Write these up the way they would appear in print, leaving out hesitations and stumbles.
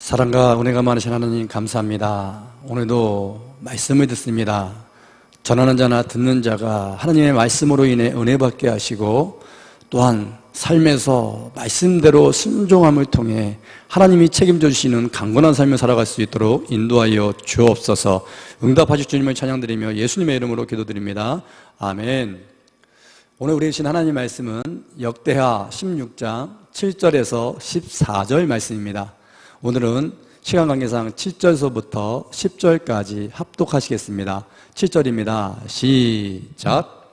사랑과 은혜가 많으신 하나님 감사합니다. 오늘도 말씀을 듣습니다. 전하는 자나 듣는 자가 하나님의 말씀으로 인해 은혜 받게 하시고, 또한 삶에서 말씀대로 순종함을 통해 하나님이 책임져 주시는 강건한 삶을 살아갈 수 있도록 인도하여 주옵소서. 응답하실 주님을 찬양드리며 예수님의 이름으로 기도드립니다. 아멘. 오늘 우리 주신 하나님 말씀은 역대하 16장 7절에서 14절 말씀입니다. 오늘은 시간 관계상 7절서부터 10절까지 합독하시겠습니다. 7절입니다. 시작.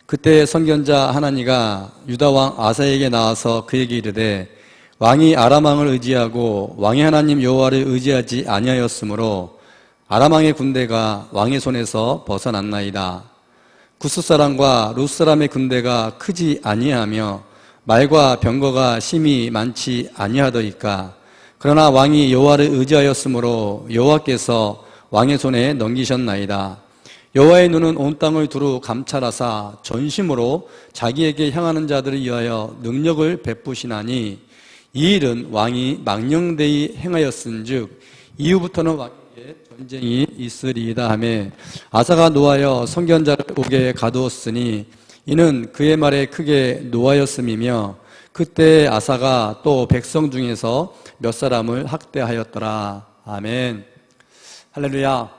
그때 선견자 하나니가 유다왕 아사에게 나와서 그에게 이르되, 왕이 아람 왕을 의지하고 왕의 하나님 여호와를 의지하지 아니하였으므로 아람 왕의 군대가 왕의 손에서 벗어났나이다. 구스 사람과 룻 사람의 군대가 크지 아니하며 말과 병거가 심히 많지 아니하더이까. 그러나 왕이 여호와를 의지하였으므로 여호와께서 왕의 손에 넘기셨나이다. 여호와의 눈은 온 땅을 두루 감찰하사 전심으로 자기에게 향하는 자들을 위하여 능력을 베푸시나니, 이 일은 왕이 망령되이 행하였은즉 이후부터는 왕에게 전쟁이 있으리이다 하며, 아사가 노하여 선견자를 옥에 가두었으니 이는 그의 말에 크게 노하였음이며, 그때 아사가 또 백성 중에서 몇 사람을 학대하였더라. 아멘. 할렐루야.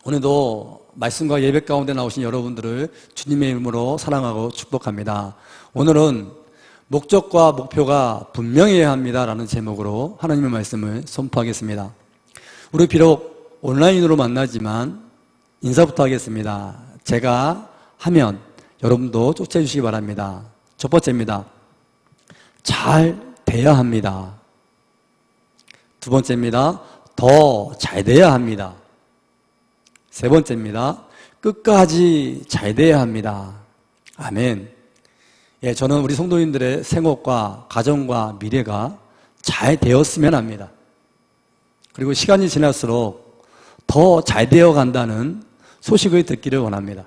오늘도 말씀과 예배 가운데 나오신 여러분들을 주님의 이름으로 사랑하고 축복합니다. 오늘은 목적과 목표가 분명해야 합니다라는 제목으로 하나님의 말씀을 선포하겠습니다. 우리 비록 온라인으로 만나지만 인사부터 하겠습니다. 제가 하면 여러분도 쫓아해 주시기 바랍니다. 첫 번째입니다. 잘 돼야 합니다. 두 번째입니다. 더 잘 돼야 합니다. 세 번째입니다. 끝까지 잘 돼야 합니다. 아멘. 예, 저는 우리 성도님들의 생업과 가정과 미래가 잘 되었으면 합니다. 그리고 시간이 지날수록 더 잘 되어 간다는 소식을 듣기를 원합니다.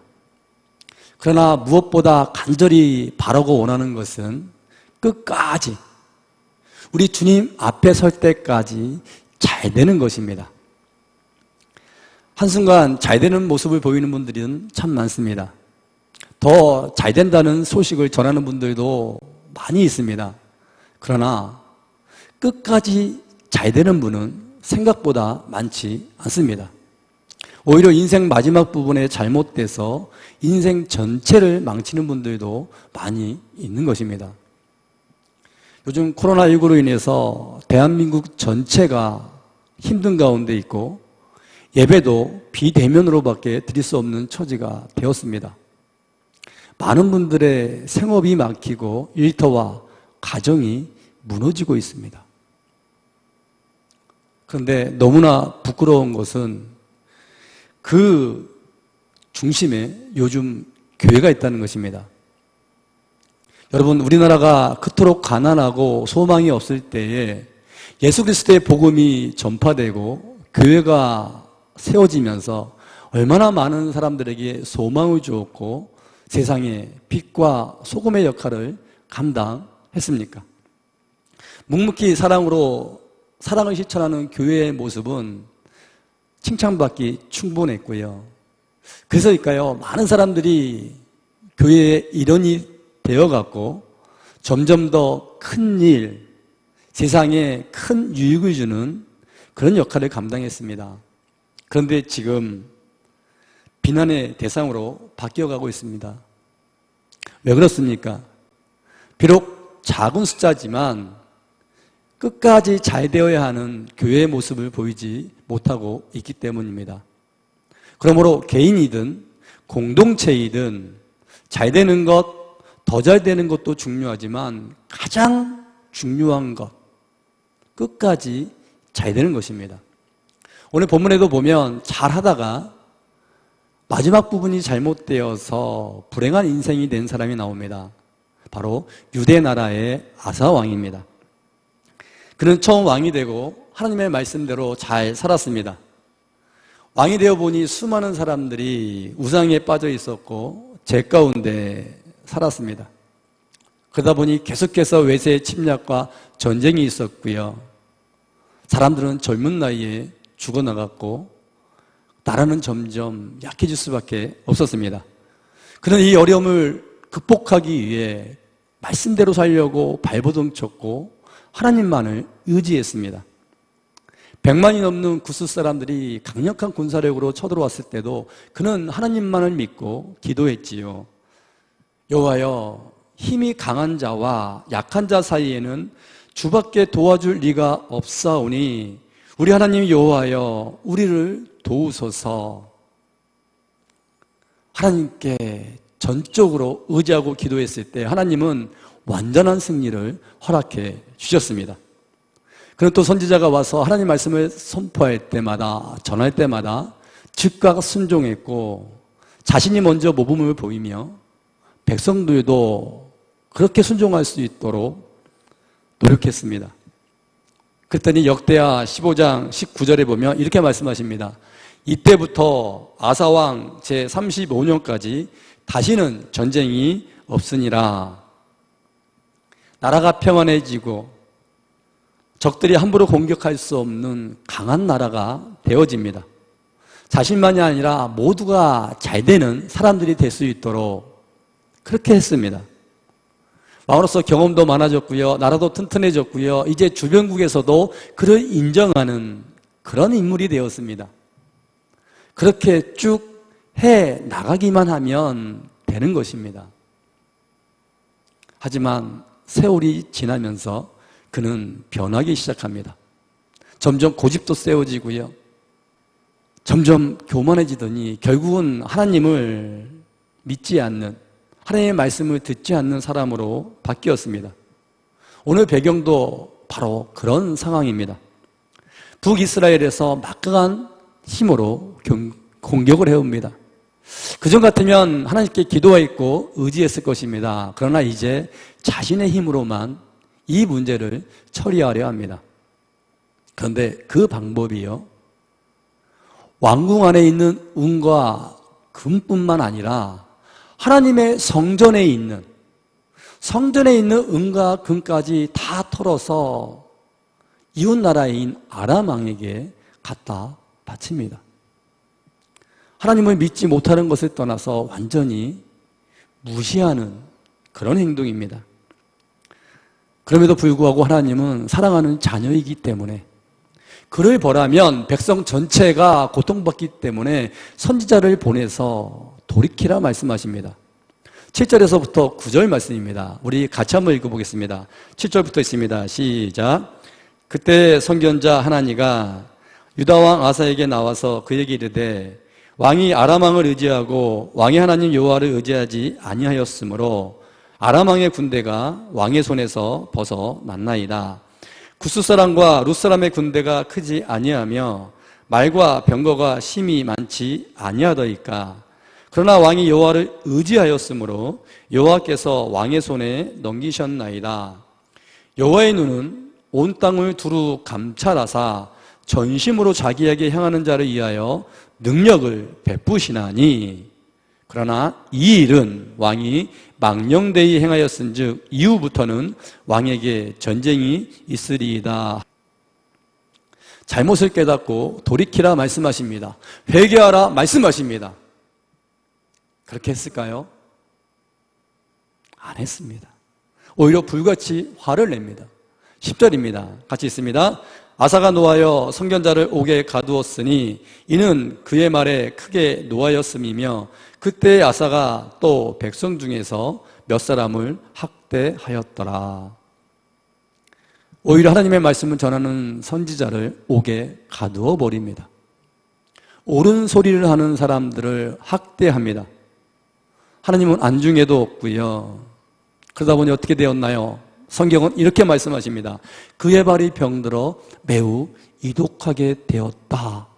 그러나 무엇보다 간절히 바라고 원하는 것은 끝까지 우리 주님 앞에 설 때까지 잘 되는 것입니다. 한순간 잘 되는 모습을 보이는 분들은 참 많습니다. 더 잘 된다는 소식을 전하는 분들도 많이 있습니다. 그러나 끝까지 잘 되는 분은 생각보다 많지 않습니다. 오히려 인생 마지막 부분에 잘못돼서 인생 전체를 망치는 분들도 많이 있는 것입니다. 요즘 코로나19로 인해서 대한민국 전체가 힘든 가운데 있고, 예배도 비대면으로밖에 드릴 수 없는 처지가 되었습니다. 많은 분들의 생업이 막히고 일터와 가정이 무너지고 있습니다. 그런데 너무나 부끄러운 것은 그 중심에 요즘 교회가 있다는 것입니다. 여러분, 우리나라가 그토록 가난하고 소망이 없을 때에 예수 그리스도의 복음이 전파되고 교회가 세워지면서 얼마나 많은 사람들에게 소망을 주었고 세상에 빛과 소금의 역할을 감당했습니까? 묵묵히 사랑을 실천하는 교회의 모습은 칭찬받기 충분했고요. 그래서일까요? 많은 사람들이 교회의 일원이 되어갖고 점점 더 큰 일, 세상에 큰 유익을 주는 그런 역할을 감당했습니다. 그런데 지금 비난의 대상으로 바뀌어가고 있습니다. 왜 그렇습니까? 비록 작은 숫자지만 끝까지 잘 되어야 하는 교회의 모습을 보이지 못하고 있기 때문입니다. 그러므로 개인이든 공동체이든 잘 되는 것, 더 잘 되는 것도 중요하지만 가장 중요한 것, 끝까지 잘 되는 것입니다. 오늘 본문에도 보면 잘하다가 마지막 부분이 잘못되어서 불행한 인생이 된 사람이 나옵니다. 바로 유대 나라의 아사 왕입니다. 그는 처음 왕이 되고 하나님의 말씀대로 잘 살았습니다. 왕이 되어 보니 수많은 사람들이 우상에 빠져 있었고 죄 가운데 살았습니다. 그러다 보니 계속해서 외세의 침략과 전쟁이 있었고요. 사람들은 젊은 나이에 죽어나갔고 나라는 점점 약해질 수밖에 없었습니다. 그런 이 어려움을 극복하기 위해 말씀대로 살려고 발버둥 쳤고 하나님만을 의지했습니다. 100만이 넘는 구스 사람들이 강력한 군사력으로 쳐들어왔을 때도 그는 하나님만을 믿고 기도했지요. 여호와여, 힘이 강한 자와 약한 자 사이에는 주밖에 도와줄 리가 없사오니 우리 하나님 여호와여, 우리를 도우소서. 하나님께 전적으로 의지하고 기도했을 때 하나님은 완전한 승리를 허락해 주셨습니다. 그는 또 선지자가 와서 하나님 말씀을 선포할 때마다, 전할 때마다 즉각 순종했고 자신이 먼저 모범을 보이며 백성들도 그렇게 순종할 수 있도록 노력했습니다. 그랬더니 역대하 15장 19절에 보면 이렇게 말씀하십니다. 이때부터 아사왕 제35년까지 다시는 전쟁이 없으니라. 나라가 평안해지고 적들이 함부로 공격할 수 없는 강한 나라가 되어집니다. 자신만이 아니라 모두가 잘 되는 사람들이 될 수 있도록 그렇게 했습니다. 왕으로서 경험도 많아졌고요, 나라도 튼튼해졌고요, 이제 주변국에서도 그를 인정하는 그런 인물이 되었습니다. 그렇게 쭉 해 나가기만 하면 되는 것입니다. 하지만 세월이 지나면서 그는 변하기 시작합니다. 점점 고집도 세워지고요, 점점 교만해지더니 결국은 하나님을 믿지 않는, 하나님의 말씀을 듣지 않는 사람으로 바뀌었습니다. 오늘 배경도 바로 그런 상황입니다. 북이스라엘에서 막강한 힘으로 공격을 해옵니다. 그전 같으면 하나님께 기도했고 의지했을 것입니다. 그러나 이제 자신의 힘으로만 이 문제를 처리하려 합니다. 그런데 그 방법이요, 왕궁 안에 있는 은과 금뿐만 아니라 하나님의 성전에 있는 은과 금까지 다 털어서 이웃 나라인 아람 왕에게 갖다 바칩니다. 하나님을 믿지 못하는 것을 떠나서 완전히 무시하는 그런 행동입니다. 그럼에도 불구하고 하나님은 사랑하는 자녀이기 때문에, 그를 벌하면 백성 전체가 고통받기 때문에 선지자를 보내서 돌이키라 말씀하십니다. 7절에서부터 9절 말씀입니다. 우리 같이 한번 읽어보겠습니다. 7절부터 있습니다. 시작. 그때 선견자 하나니가 유다왕 아사에게 나와서 그에게 이르되 왕이 아람 왕을 의지하고 왕의 하나님 여호와를 의지하지 아니하였으므로 아람 왕의 군대가 왕의 손에서 벗어났나이다. 구스 사람과 룻 사람의 군대가 크지 아니하며 말과 병거가 심히 많지 아니하더이까. 그러나 왕이 여호와를 의지하였으므로 여호와께서 왕의 손에 넘기셨나이다. 여호와의 눈은 온 땅을 두루 감찰하사 전심으로 자기에게 향하는 자를 위하여 능력을 베푸시나니, 그러나 이 일은 왕이 망령되이 행하였은즉 이후부터는 왕에게 전쟁이 있으리이다. 잘못을 깨닫고 돌이키라 말씀하십니다. 회개하라 말씀하십니다. 그렇게 했을까요? 안 했습니다. 오히려 불같이 화를 냅니다. 10절입니다. 같이 있습니다. 아사가 노하여 선견자를 옥에 가두었으니 이는 그의 말에 크게 노하였음이며 그때 아사가 또 백성 중에서 몇 사람을 학대하였더라. 오히려 하나님의 말씀을 전하는 선지자를 옥에 가두어 버립니다. 옳은 소리를 하는 사람들을 학대합니다. 하나님은 안중에도 없고요. 그러다 보니 어떻게 되었나요? 성경은 이렇게 말씀하십니다. 그의 발이 병들어 매우 이독하게 되었다.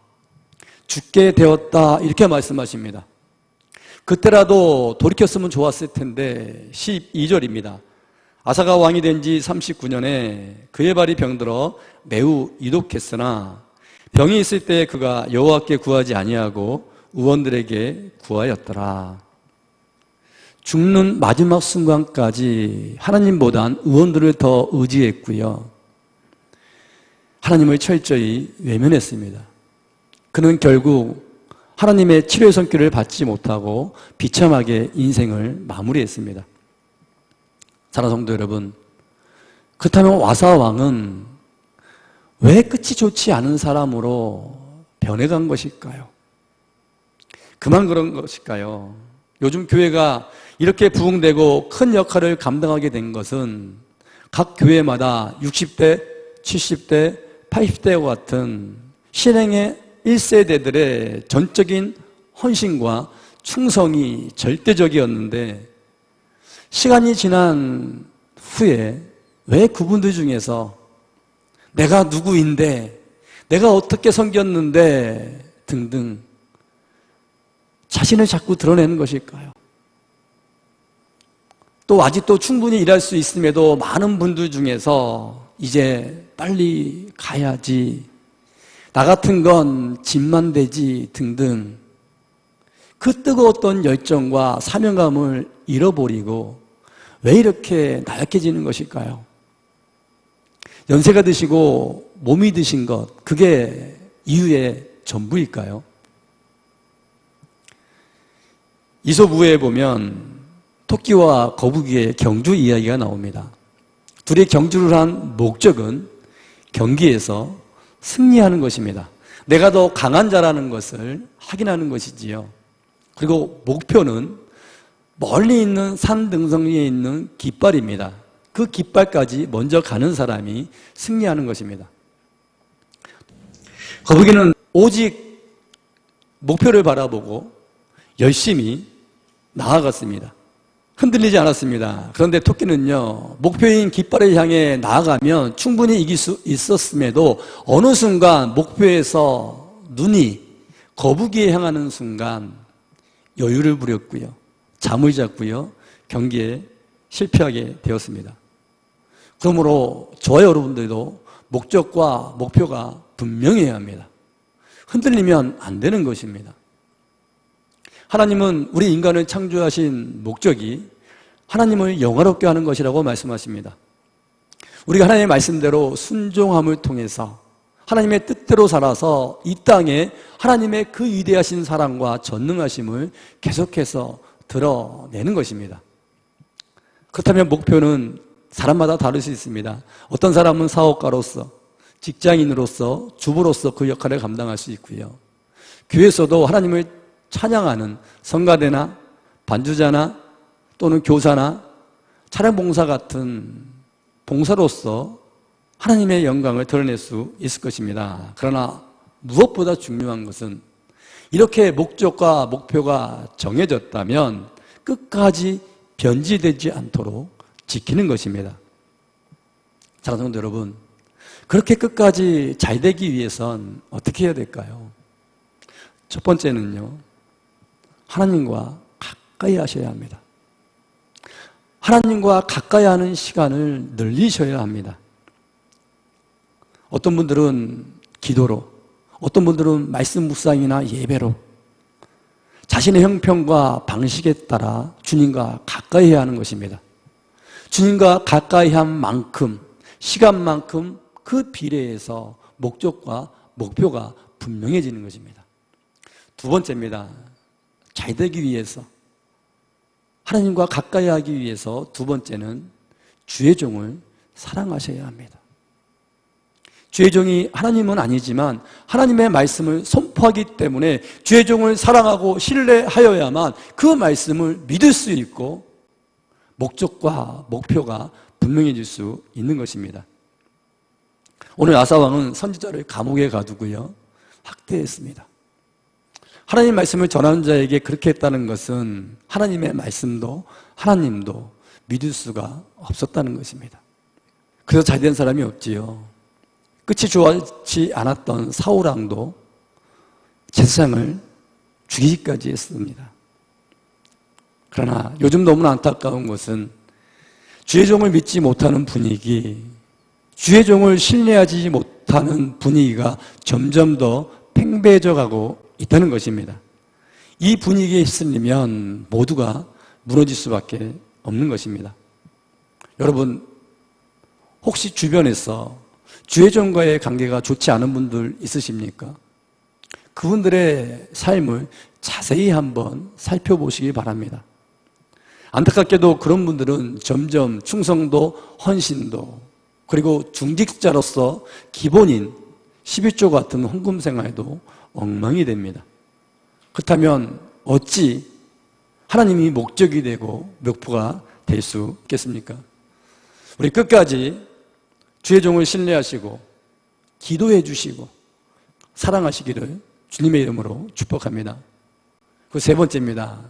죽게 되었다. 이렇게 말씀하십니다. 그때라도 돌이켰으면 좋았을 텐데 12절입니다. 아사가 왕이 된 지 39년에 그의 발이 병들어 매우 이독했으나 병이 있을 때 그가 여호와께 구하지 아니하고 의원들에게 구하였더라. 죽는 마지막 순간까지 하나님보단 의원들을 더 의지했고요. 하나님을 철저히 외면했습니다. 그는 결국 하나님의 치료의 손길을 받지 못하고 비참하게 인생을 마무리했습니다. 사랑하는 성도 여러분, 그렇다면 와사 왕은 왜 끝이 좋지 않은 사람으로 변해간 것일까요? 그만 그런 것일까요? 요즘 교회가 이렇게 부흥되고 큰 역할을 감당하게 된 것은 각 교회마다 60대, 70대, 80대와 같은 신행의 1세대들의 전적인 헌신과 충성이 절대적이었는데, 시간이 지난 후에 왜 그분들 중에서 내가 누구인데, 내가 어떻게 섬겼는데 등등 자신을 자꾸 드러내는 것일까요? 또 아직도 충분히 일할 수 있음에도 많은 분들 중에서 이제 빨리 가야지, 나 같은 건 집만 되지 등등 그 뜨거웠던 열정과 사명감을 잃어버리고 왜 이렇게 나약해지는 것일까요? 연세가 드시고 몸이 드신 것, 그게 이유의 전부일까요? 이솝우에 보면 토끼와 거북이의 경주 이야기가 나옵니다. 둘이 경주를 한 목적은 경기에서 승리하는 것입니다. 내가 더 강한 자라는 것을 확인하는 것이지요. 그리고 목표는 멀리 있는 산 등성 위에 있는 깃발입니다. 그 깃발까지 먼저 가는 사람이 승리하는 것입니다. 거북이는 오직 목표를 바라보고 열심히 나아갔습니다. 흔들리지 않았습니다. 그런데 토끼는요, 목표인 깃발을 향해 나아가면 충분히 이길 수 있었음에도 어느 순간 목표에서 눈이 거북이에 향하는 순간 여유를 부렸고요, 잠을 잤고요, 경기에 실패하게 되었습니다. 그러므로 저와 여러분들도 목적과 목표가 분명해야 합니다. 흔들리면 안 되는 것입니다. 하나님은 우리 인간을 창조하신 목적이 하나님을 영화롭게 하는 것이라고 말씀하십니다. 우리가 하나님의 말씀대로 순종함을 통해서 하나님의 뜻대로 살아서 이 땅에 하나님의 그 위대하신 사랑과 전능하심을 계속해서 드러내는 것입니다. 그렇다면 목표는 사람마다 다를 수 있습니다. 어떤 사람은 사업가로서, 직장인으로서, 주부로서 그 역할을 감당할 수 있고요, 교회에서도 하나님을 찬양하는 성가대나 반주자나 또는 교사나 찬양봉사 같은 봉사로서 하나님의 영광을 드러낼 수 있을 것입니다. 그러나 무엇보다 중요한 것은 이렇게 목적과 목표가 정해졌다면 끝까지 변질되지 않도록 지키는 것입니다. 사랑하는 성도 여러분, 그렇게 끝까지 잘 되기 위해선 어떻게 해야 될까요? 첫 번째는요, 하나님과 가까이 하셔야 합니다. 하나님과 가까이 하는 시간을 늘리셔야 합니다. 어떤 분들은 기도로, 어떤 분들은 말씀 묵상이나 예배로 자신의 형편과 방식에 따라 주님과 가까이 해야 하는 것입니다. 주님과 가까이 한 만큼, 시간만큼 그 비례해서 목적과 목표가 분명해지는 것입니다. 두 번째입니다. 잘 되기 위해서, 하나님과 가까이 하기 위해서 두 번째는 주의 종을 사랑하셔야 합니다. 주의 종이 하나님은 아니지만 하나님의 말씀을 선포하기 때문에 주의 종을 사랑하고 신뢰하여야만 그 말씀을 믿을 수 있고 목적과 목표가 분명해질 수 있는 것입니다. 오늘 아사왕은 선지자를 감옥에 가두고요, 학대했습니다. 하나님 말씀을 전하는 자에게 그렇게 했다는 것은 하나님의 말씀도 하나님도 믿을 수가 없었다는 것입니다. 그래서 잘된 사람이 없지요. 끝이 좋지 않았던 사울왕도 제사장을 죽이기까지 했습니다. 그러나 요즘 너무나 안타까운 것은 주의 종을 믿지 못하는 분위기, 주의 종을 신뢰하지 못하는 분위기가 점점 더 팽배해져 가고 있다는 것입니다. 이 분위기에 휩쓸리면 모두가 무너질 수밖에 없는 것입니다. 여러분, 혹시 주변에서 주의 종과의 관계가 좋지 않은 분들 있으십니까? 그분들의 삶을 자세히 한번 살펴보시기 바랍니다. 안타깝게도 그런 분들은 점점 충성도, 헌신도, 그리고 중직자로서 기본인 11조 같은 헌금 생활도 엉망이 됩니다. 그렇다면 어찌 하나님이 목적이 되고 목표가 될 수 있겠습니까? 우리 끝까지 주의 종을 신뢰하시고 기도해 주시고 사랑하시기를 주님의 이름으로 축복합니다. 그 세 번째입니다.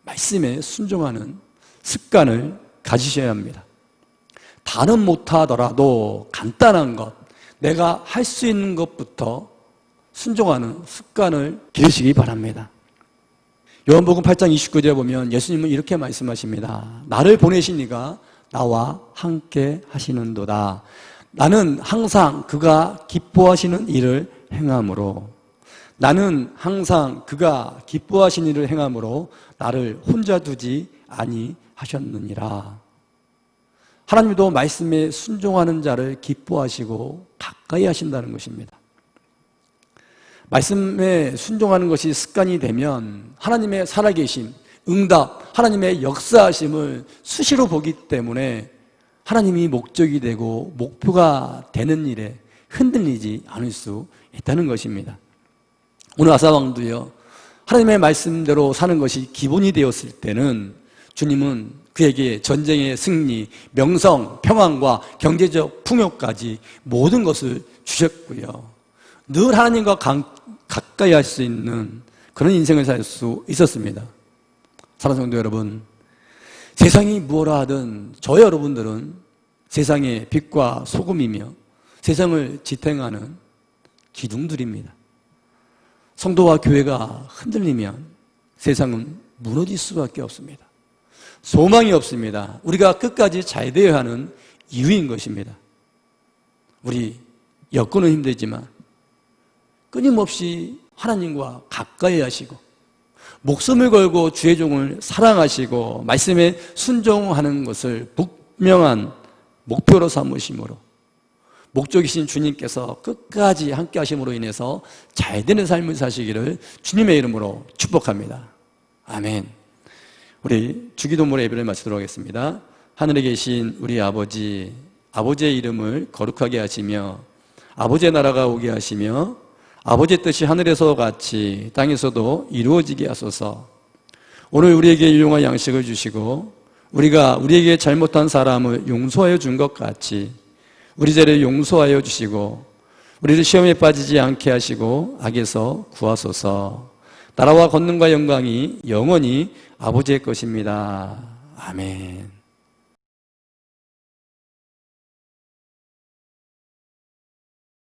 말씀에 순종하는 습관을 가지셔야 합니다. 다는 못하더라도 간단한 것, 내가 할 수 있는 것부터 순종하는 습관을 기르시기 바랍니다. 요한복음 8장 29절에 보면 예수님은 이렇게 말씀하십니다. 나를 보내신 이가 나와 함께 하시는도다. 나는 항상 그가 기뻐하시는 일을 행함으로, 나는 항상 그가 기뻐하시는 일을 행함으로 나를 혼자 두지 아니하셨느니라. 하나님도 말씀에 순종하는 자를 기뻐하시고 가까이 하신다는 것입니다. 말씀에 순종하는 것이 습관이 되면 하나님의 살아계심, 응답, 하나님의 역사하심을 수시로 보기 때문에 하나님이 목적이 되고 목표가 되는 일에 흔들리지 않을 수 있다는 것입니다. 오늘 아사왕도요, 하나님의 말씀대로 사는 것이 기본이 되었을 때는 주님은 그에게 전쟁의 승리, 명성, 평안과 경제적 풍요까지 모든 것을 주셨고요. 늘 하나님과 가까이 할 수 있는 그런 인생을 살 수 있었습니다. 사랑하는 성도 여러분, 세상이 무엇라 하든 저 여러분들은 세상의 빛과 소금이며 세상을 지탱하는 기둥들입니다. 성도와 교회가 흔들리면 세상은 무너질 수밖에 없습니다. 소망이 없습니다. 우리가 끝까지 잘 되어야 하는 이유인 것입니다. 우리 여건은 힘들지만 끊임없이 하나님과 가까이 하시고 목숨을 걸고 주의 종을 사랑하시고 말씀에 순종하는 것을 분명한 목표로 삼으심으로 목적이신 주님께서 끝까지 함께 하심으로 인해서 잘 되는 삶을 사시기를 주님의 이름으로 축복합니다. 아멘. 우리 주기도문의 예배를 마치도록 하겠습니다. 하늘에 계신 우리 아버지, 아버지의 이름을 거룩하게 하시며 아버지의 나라가 오게 하시며 아버지의 뜻이 하늘에서 같이 땅에서도 이루어지게 하소서. 오늘 우리에게 일용할 양식을 주시고 우리가 우리에게 잘못한 사람을 용서하여 준 것 같이 우리 죄를 용서하여 주시고 우리를 시험에 빠지지 않게 하시고 악에서 구하소서. 나라와 권능과 영광이 영원히 아버지의 것입니다. 아멘.